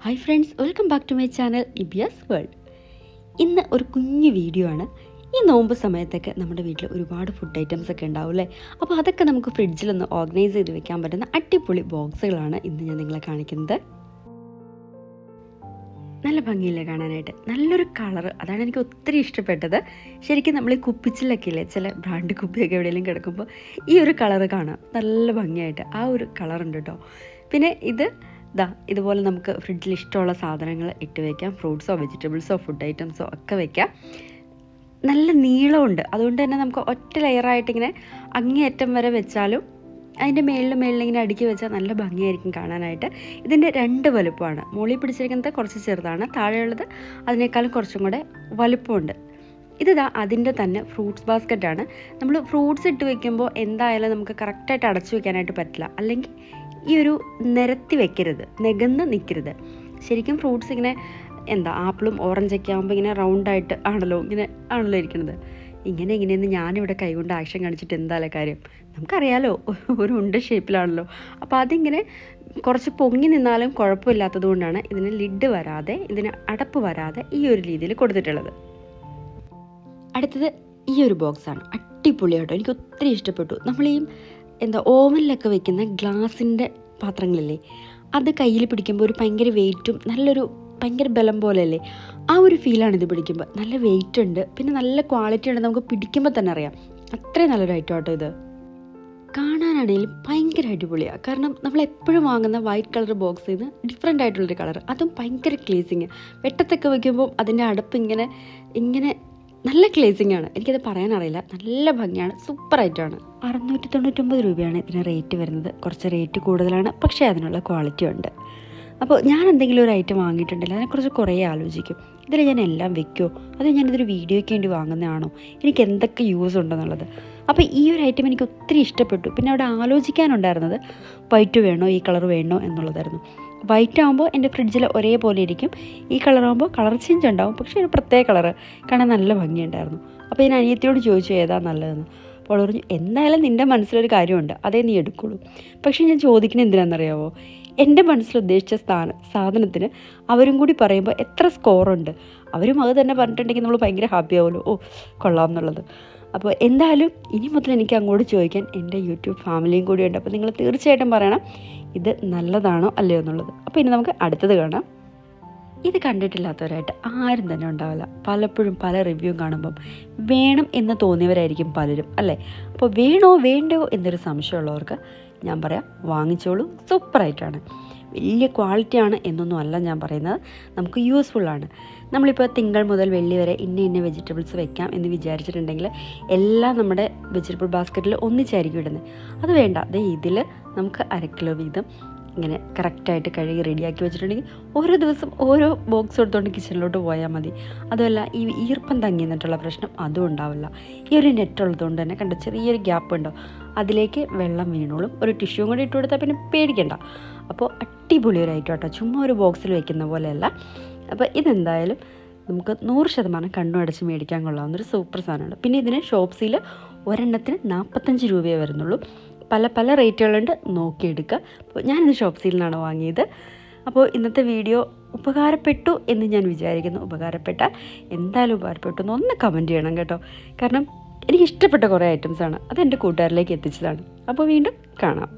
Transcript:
Hi friends, welcome back to my channel ഇബിയാസ് world. ഇന്ന് ഒരു കുഞ്ഞു വീഡിയോ ആണ്. ഈ നോമ്പ് സമയത്തൊക്കെ നമ്മുടെ വീട്ടിൽ ഒരുപാട് ഫുഡ് ഐറ്റംസ് ഒക്കെ ഉണ്ടാവും അല്ലേ? അപ്പോൾ അതൊക്കെ നമുക്ക് ഫ്രിഡ്ജിലൊന്ന് ഓർഗനൈസ് ചെയ്ത് വെക്കാൻ പറ്റുന്ന അടിപൊളി ബോക്സുകളാണ് ഇന്ന് ഞാൻ നിങ്ങളെ കാണിക്കുന്നത്. നല്ല ഭംഗിയില്ലേ കാണാനായിട്ട്, നല്ലൊരു കളറ്, അതാണ് എനിക്ക് ഒത്തിരി ഇഷ്ടപ്പെട്ടത്. ശരിക്കും നമ്മൾ ഈ കുപ്പിച്ചിലൊക്കെ ഇല്ലേ, ചില ബ്രാൻഡ് കുപ്പിയൊക്കെ എവിടെയെങ്കിലും കിടക്കുമ്പോൾ ഈ ഒരു കളറ് കാണാം, നല്ല ഭംഗിയായിട്ട് ആ ഒരു കളറുണ്ട് കേട്ടോ. പിന്നെ ഇതുപോലെ നമുക്ക് ഫ്രിഡ്ജിൽ ഇഷ്ടമുള്ള സാധനങ്ങൾ ഇട്ട് വയ്ക്കാം. ഫ്രൂട്ട്സോ വെജിറ്റബിൾസോ ഫുഡ് ഐറ്റംസോ ഒക്കെ വയ്ക്കാം. നല്ല നീളമുണ്ട്, അതുകൊണ്ട് തന്നെ നമുക്ക് ഒറ്റ ലെയറായിട്ടിങ്ങനെ അങ്ങേയറ്റം വരെ വെച്ചാലും അതിൻ്റെ മേളിൽ ഇങ്ങനെ അടുക്കി വെച്ചാൽ നല്ല ഭംഗിയായിരിക്കും കാണാനായിട്ട്. ഇതിൻ്റെ 2 വലുപ്പമാണ്. മുകളിൽ പിടിച്ചിരിക്കുന്നത് കുറച്ച് ചെറുതാണ്, താഴെയുള്ളത് അതിനേക്കാളും കുറച്ചും കൂടെ വലുപ്പമുണ്ട്. അതിൻ്റെ തന്നെ ഫ്രൂട്ട്സ് ബാസ്ക്കറ്റാണ്. നമ്മൾ ഫ്രൂട്ട്സ് ഇട്ട് വെക്കുമ്പോൾ എന്തായാലും നമുക്ക് കറക്റ്റായിട്ട് അടച്ചു വെക്കാനായിട്ട് പറ്റില്ല, അല്ലെങ്കിൽ ഈ ഒരു നിരത്തി വെക്കരുത്, നികന്ന് നിൽക്കരുത്. ശരിക്കും ഫ്രൂട്ട്സ് ഇങ്ങനെ ആപ്പിളും ഓറഞ്ചൊക്കെ ആകുമ്പോൾ ഇങ്ങനെ റൗണ്ടായിട്ട് ആണല്ലോ ഇരിക്കുന്നത്. ഇങ്ങനെയെന്ന് ഞാനിവിടെ കൈകൊണ്ട് ആക്ഷൻ കാണിച്ചിട്ട് എന്തായാലും കാര്യം, നമുക്കറിയാലോ ഒരു ഉണ്ട ഷേപ്പിലാണല്ലോ. അപ്പോൾ അതിങ്ങനെ കുറച്ച് പൊങ്ങി നിന്നാലും കുഴപ്പമില്ലാത്തത് കൊണ്ടാണ് ഇതിന് ലിഡ് വരാതെ, ഇതിന് അടപ്പ് വരാതെ ഈ ഒരു രീതിയിൽ കൊടുത്തിട്ടുള്ളത്. അടുത്തത് ഈ ഒരു ബോക്സാണ്. അടിപൊളിയാട്ടോ, എനിക്ക് ഒത്തിരി ഇഷ്ടപ്പെട്ടു. നമ്മൾ ഈ ഓവനിലൊക്കെ വെക്കുന്ന ഗ്ലാസിൻ്റെ പാത്രങ്ങളില്ലേ, അത് കയ്യിൽ പിടിക്കുമ്പോൾ ഒരു ഭയങ്കര വെയിറ്റും ഭയങ്കര ബലം പോലെയല്ലേ, ആ ഒരു ഫീലാണ് ഇത് പിടിക്കുമ്പോൾ. നല്ല വെയിറ്റ് ഉണ്ട്, പിന്നെ നല്ല ക്വാളിറ്റി ഉണ്ട്, നമുക്ക് പിടിക്കുമ്പോൾ തന്നെ അറിയാം. അത്രയും നല്ലൊരു ഐറ്റം ആട്ടോ ഇത്. കാണാനാണെങ്കിലും ഭയങ്കര അടിപൊളിയാണ്. കാരണം നമ്മൾ എപ്പോഴും വാങ്ങുന്ന വൈറ്റ് കളർ ബോക്സിൽ നിന്ന് ഡിഫറെൻ്റ് ആയിട്ടുള്ളൊരു കളർ, അതും ഭയങ്കര ക്ലീസിങ്. വെട്ടത്തൊക്കെ വയ്ക്കുമ്പോൾ അതിൻ്റെ അടപ്പ് ഇങ്ങനെ നല്ല ക്ലേസിംഗ് ആണ്. എനിക്കത് പറയാനറിയില്ല, നല്ല ഭംഗിയാണ്, സൂപ്പർ ആയിട്ടാണ്. 699 രൂപയാണ് ഇതിന് റേറ്റ് വരുന്നത്. കുറച്ച് റേറ്റ് കൂടുതലാണ്, പക്ഷേ അതിനുള്ള ക്വാളിറ്റി ഉണ്ട്. അപ്പോൾ ഞാൻ എന്തെങ്കിലും ഒരു ഐറ്റം വാങ്ങിയിട്ടുണ്ടെങ്കിൽ അതിനെക്കുറിച്ച് കുറേ ആലോചിക്കും. ഇതിൽ ഞാൻ എല്ലാം വെക്കുമോ, അതോ ഞാനിതൊരു വീഡിയോയ്ക്ക് വേണ്ടി വാങ്ങുന്നതാണോ, എനിക്ക് എന്തൊക്കെ യൂസ് ഉണ്ടെന്നുള്ളത്. അപ്പോൾ ഈ ഒരു ഐറ്റം എനിക്ക് ഒത്തിരി ഇഷ്ടപ്പെട്ടു. പിന്നെ അവിടെ ആലോചിക്കാനുണ്ടായിരുന്നത് വൈറ്റ് വേണോ ഈ കളർ വേണോ എന്നുള്ളതായിരുന്നു. വൈറ്റ് ആകുമ്പോൾ എൻ്റെ ഫ്രിഡ്ജിൽ ഒരേപോലെ ഇരിക്കും, ഈ കളറാകുമ്പോൾ കളർ ചേഞ്ച് ഉണ്ടാവും, പക്ഷേ ഒരു പ്രത്യേക കളറ് കാണാൻ നല്ല ഭംഗിയുണ്ടായിരുന്നു. അപ്പോൾ ഞാൻ അനിയത്തിയോട് ചോദിച്ചു ഏതാ നല്ലതെന്ന്. അപ്പോൾ പറഞ്ഞു എന്തായാലും നിൻ്റെ മനസ്സിലൊരു കാര്യമുണ്ട്, അതേ നീ എടുക്കുള്ളൂ. പക്ഷേ ഞാൻ ചോദിക്കുന്നത് എന്തിനാണെന്നറിയാമോ, എൻ്റെ മനസ്സിൽ ഉദ്ദേശിച്ച സാധനത്തിന് അവരും കൂടി പറയുമ്പോൾ എത്ര സ്കോറുണ്ട്, അവരും അത് തന്നെ പറഞ്ഞിട്ടുണ്ടെങ്കിൽ നമ്മൾ ഭയങ്കര ഹാപ്പി ആവുമല്ലോ, ഓ കൊള്ളാം എന്നുള്ളത്. അപ്പോൾ എന്തായാലും ഇനി മുതൽ എനിക്ക് അങ്ങോട്ട് ചോദിക്കാൻ എൻ്റെ യൂട്യൂബ് ഫാമിലിയും കൂടിയുണ്ട്. അപ്പോൾ നിങ്ങൾ തീർച്ചയായിട്ടും പറയണം ഇത് നല്ലതാണോ അല്ലയോ എന്നുള്ളത്. അപ്പോൾ ഇനി നമുക്ക് അടുത്തത് കാണാം. ഇത് കണ്ടിട്ടില്ലാത്തവരായിട്ട് ആരും തന്നെ ഉണ്ടാവില്ല. പലപ്പോഴും പല റിവ്യൂവും കാണുമ്പം വേണം എന്ന് തോന്നിയവരായിരിക്കും പലരും, അല്ലേ? അപ്പോൾ വേണോ വേണ്ടയോ എന്നൊരു സംശയമുള്ളവർക്ക് ഞാൻ പറയാം, വാങ്ങിച്ചോളൂ, സൂപ്പറായിട്ടാണ്. വലിയ ക്വാളിറ്റിയാണ് എന്നൊന്നും അല്ല ഞാൻ പറയുന്നത്, നമുക്ക് യൂസ്ഫുള്ളാണ്. നമ്മളിപ്പോൾ തിങ്കൾ മുതൽ വെള്ളി വരെ ഇന്ന വെജിറ്റബിൾസ് വെക്കാം എന്ന് വിചാരിച്ചിട്ടുണ്ടെങ്കിൽ എല്ലാം നമ്മുടെ വെജിറ്റബിൾ ബാസ്ക്കറ്റിൽ ഒന്നിച്ചായിരിക്കും ഇടുന്നത്. അത് വേണ്ട, ഇതിൽ നമുക്ക് 1/2 കിലോ വീതം ഇങ്ങനെ കറക്റ്റായിട്ട് കഴുകി റെഡിയാക്കി വെച്ചിട്ടുണ്ടെങ്കിൽ ഓരോ ദിവസം ഓരോ ബോക്സ് എടുത്തുകൊണ്ട് കിച്ചണിലോട്ട് പോയാൽ മതി. അതുമല്ല ഈ ഈർപ്പം തങ്ങി നിന്നിട്ടുള്ള പ്രശ്നം അതും ഉണ്ടാവില്ല. ഈ ഒരു നെറ്റ് ഉള്ളതുകൊണ്ട് തന്നെ കണ്ട ചെറിയൊരു ഗ്യാപ്പ് ഉണ്ടോ, അതിലേക്ക് വെള്ളം വീണോളും. ഒരു ടിഷ്യൂവും കൂടി ഇട്ട് കൊടുത്താൽ പിന്നെ പേടിക്കണ്ട. അപ്പോൾ അടിപൊളി ഒരു ഐറ്റം കേട്ടോ, ചുമ്മാ ഒരു ബോക്സിൽ വെക്കുന്ന പോലെയല്ല. അപ്പോൾ ഇതെന്തായാലും നമുക്ക് 100% കണ്ണു അടച്ച് മേടിക്കാൻ കൊള്ളാവുന്നൊരു സൂപ്പർ സാധനമാണ്. പിന്നെ ഇതിന് ഷോപ്സിൽ ഒരെണ്ണത്തിന് 45 രൂപയേ വരുന്നുള്ളൂ. പല റേറ്റുകളുണ്ട്, നോക്കിയെടുക്കുക. അപ്പോൾ ഞാനിത് ഷോപ്സിൽ നിന്നാണ് വാങ്ങിയത്. അപ്പോൾ ഇന്നത്തെ വീഡിയോ ഉപകാരപ്പെട്ടു എന്ന് ഞാൻ വിചാരിക്കുന്നു. ഉപകാരപ്പെട്ടാൽ എന്തായാലും ഉപകാരപ്പെട്ടു എന്നൊന്ന് കമൻറ്റ് ചെയ്യണം കേട്ടോ. കാരണം എനിക്കിഷ്ടപ്പെട്ട കുറേ ഐറ്റംസാണ്, അതെൻ്റെ കൂട്ടുകാരിലേക്ക് എത്തിച്ചതാണ്. അപ്പോൾ വീണ്ടും കാണാം.